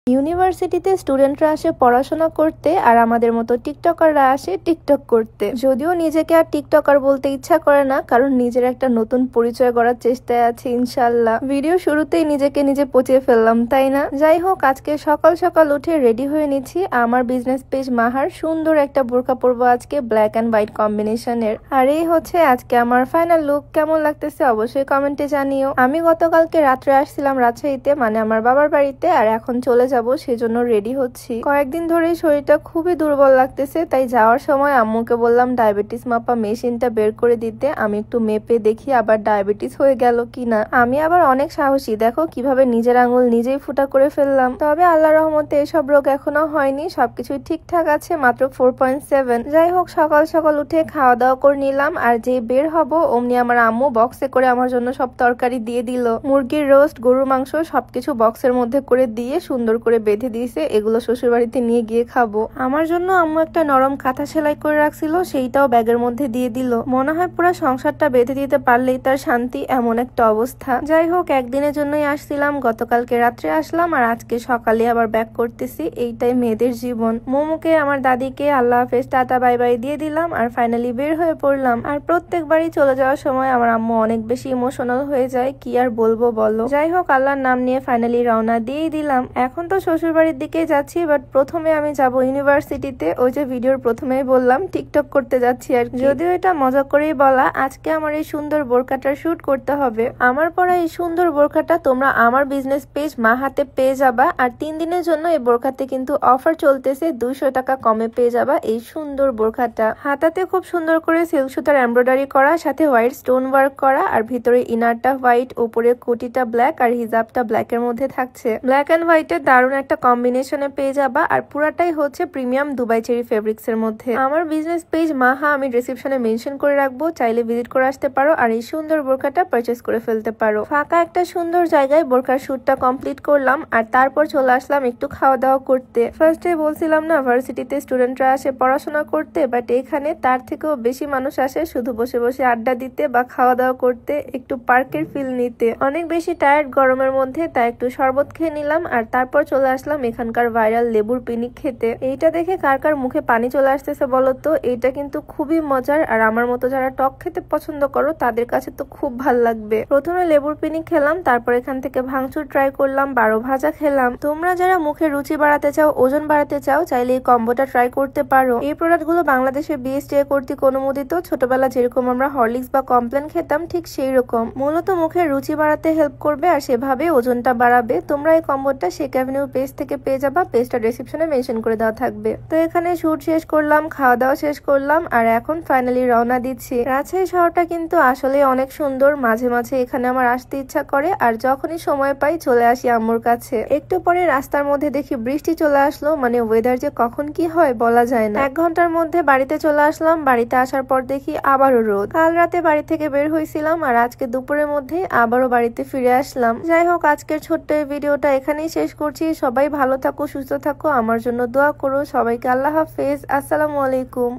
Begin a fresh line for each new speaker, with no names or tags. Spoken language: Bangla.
ইউনিভার্সিটিতে স্টুডেন্টরা আসে পড়াশোনা করতে আর আমাদের মতো টিকটকাররা আসে টিকটক করতে। যদিও নিজেকে আর টিকটকার বলতে ইচ্ছা করে না, কারণ নিজের একটা নতুন পরিচয় গড়ার চেষ্টায় আছি ইনশাল্লাহ। ভিডিও শুরুতেই নিজেকে নিজে পচিয়ে ফেললাম, তাই না? যাই হোক, আজকে সকাল সকাল উঠে রেডি হয়ে নিচ্ছি। আমার বিজনেস পেজ মাহার সুন্দর একটা বোরকা পরবো আজকে, ব্ল্যাক অ্যান্ড হোয়াইট কম্বিনেশনের। আর এই হচ্ছে আজকে আমার ফাইনাল লুক। কেমন লাগতেছে অবশ্যই কমেন্টে জানিও। আমি গতকালকে রাত্রে আসছিলাম রাজশাহীতে, মানে আমার বাবার বাড়িতে, আর এখন চলে যাব, সেজন্য রেডি হচ্ছি। কয়েকদিন ধরে শরীরটা খুবই দুর্বল লাগতেছে, তাই যাওয়ার সময় আম্মুকে বললাম ডায়াবেটিস মাপা মেশিনটা বের করে দিতে। আমি একটু মেপে দেখি আবার ডায়াবেটিস হয়ে গেল কিনা। আমি আবার অনেক সাহসী, দেখো কিভাবে নিজের আঙুল নিজেই ফুটা করে ফেললাম। তবে আল্লাহর রহমতে এসব রোগ এখনো হয়নি, সবকিছুই ঠিকঠাক আছে, মাত্র 4.7। যাই হোক, সকাল সকাল উঠে খাওয়া দাওয়া করে নিলাম, আর যে বের হব অমনি আমার আম্মু বক্সে করে আমার জন্য সব তরকারি দিয়ে দিল। মুরগির রোস্ট, গরুর মাংস সবকিছু বক্সের মধ্যে করে দিয়ে সুন্দর করে বেঁধে দিয়েছে। এগুলো শ্বশুর বাড়িতে নিয়ে গিয়ে খাবো। আমার জন্য আম্মু একটা নরম কাঁথা সেলাই করে রাখছিল, সেইটাও ব্যাগের মধ্যে দিয়ে দিল। মনে হয় পুরো সংসারটা বেঁধে দিতে পারলেই তার শান্তি, এমন একটা অবস্থা। যাই হোক, একদিনের জন্যই আসছিলাম, গতকালকে রাত্রে আসলাম আর আজকে সকালে আবার ব্যাক করতেছি। এইটাই মেয়েদের জীবন। মোমোকে, আমার দাদিকে আল্লাহ হাফেজ, টাটা বাই বাই দিয়ে দিলাম আর ফাইনালি বের হয়ে পড়লাম। আর প্রত্যেকবারই চলে যাওয়ার সময় আমার আম্মু অনেক বেশি ইমোশনাল হয়ে যায়, কি আর বলবো বলো। যাই হোক, আল্লাহর নাম নিয়ে ফাইনালি রওনা দিয়েই দিলাম। এখন তো শ্বশুর বাড়ির দিকে যাচ্ছি, বাট প্রথমে আমি যাব ইউনিভার্সিটিতে। ওই যে ভিডিওর প্রথমেই বললাম টিকটক করতে যাচ্ছি আর যদিও এটা মজা করেই বলা। আজকে আমার এই সুন্দর বোরকাটার শুট করতে হবে। আমার পরা এই সুন্দর বোরকাটা তোমরা আমার বিজনেস পেজ মাহাতে পেয়ে যাবা। আর 3 দিনের জন্য এই বোরকাতে কিন্তু অফার চলতেছে, 200 টাকা কমে পেয়ে যাবা এই সুন্দর বোরকাটা। হাতাতে খুব সুন্দর করে সিল্ক সুতার এমব্রয়ডারি করা, সাথে হোয়াইট স্টোন ওয়ার্ক করা, আর ভিতরে ইনারটা হোয়াইট, উপরে কোটিটা ব্ল্যাক, আর হিজাবটা ব্ল্যাকের মধ্যে থাকছে। ব্ল্যাক এন্ড হোয়াইটের দারুণ একটা কম্বিনেশনে পেয়ে যাবা। আর পুরাটাই হচ্ছে প্রিমিয়াম দুবাই চেরি ফেব্রিক্স এর মধ্যে। আমার বিজনেস পেজ মাহা আমি ডেসক্রিপশনে মেনশন করে রাখবো, চাইলে ভিজিট করে আসতে পারো আর এই সুন্দর বোরকাটা পারচেস করে ফেলতে পারো। ফাঁকা একটা সুন্দর জায়গায় বোরকার শুটটা কমপ্লিট করলাম, আর তারপর চলে আসলাম একটু খাওয়া দাওয়া করতে। ফার্স্টে বলছিলাম না ভার্সিটিতে স্টুডেন্টরা আসে পড়াশোনা করতে, বাট এখানে তার থেকেও বেশি মানুষ আসে শুধু বসে বসে আড্ডা দিতে বা খাওয়া দাওয়া করতে, একটু পার্কের ফিল নিতে। অনেক বেশি টায়ার্ড গরমের মধ্যে, তাই একটু শরবত খেয়ে নিলাম, আর তারপর চলে আসলাম এখানকার ভাইরাল লেবুর পিনিক খেতে। এইটা দেখে কার কার মুখে পানি চলে আসতেছে বলতো। এইটা কিন্তু খুবই মজার, আর আমার মতো যারা টক খেতে পছন্দ করো তাদের কাছে তো খুব ভাল লাগবে। প্রথমে লেবুর পিনিক খেলাম, তারপর এখান থেকে ভাঙচুর ট্রাই করলাম, 12 ভাজা খেলাম। তোমরা যারা মুখে রুচি বাড়াতে চাও, ওজন বাড়াতে চাও, চাইলে এই কম্বোটা ট্রাই করতে পারো। এই প্রোডাক্ট গুলো বাংলাদেশের বিএসটিআই কর্তৃক অনুমোদিত। ছোটবেলা যেরকম আমরা হরলিক্স বা কমপ্লেন খেতাম, ঠিক সেই রকম। মূলত মুখের রুচি বাড়াতে হেল্প করবে আর সেভাবে ওজনটা বাড়াবে। তোমরা এই কম্বোটা শেক অ্যাভিনিউ পেজ থেকে পেয়ে যাবা, পেজটা ডেসক্রিপশনে মেনশন করে দেওয়া থাকবে। তো এখানে শুট শেষ করলাম, খাওয়া দাওয়া শেষ করলাম, আর এখন ফাইনালি রওনা দিচ্ছি। রাজশাহী শহরটা কিন্তু আসলে অনেক সুন্দর, মাঝে মাঝে এখানে আমার আসতে ইচ্ছা করে, আর যখনই সময় পাই চলে আসি আম্মুর কাছে। একটু পরে রাস্তার মধ্যে দেখি বৃষ্টি চলে আসলো, মানে ওয়েদার যে কখন কি হয় বলা যায় না। 1 ঘন্টার মধ্যে বাড়িতে চলে আসলাম। বাড়িতে আসার পর দেখি আবারও রোদ। কাল রাতে বাড়ি থেকে বের হয়েছিলাম, আর আজকে দুপুরের মধ্যে আবারও বাড়িতে ফিরে আসলাম। যাই হোক, আজকের ছোট্ট এই ভিডিওটা এখানেই শেষ করছি। সবাই ভালো থাকো, সুস্থ থাকো, আমার জন্য দোয়া করো। সবাইকে আল্লাহ হাফেজ, আসসালামু আলাইকুম।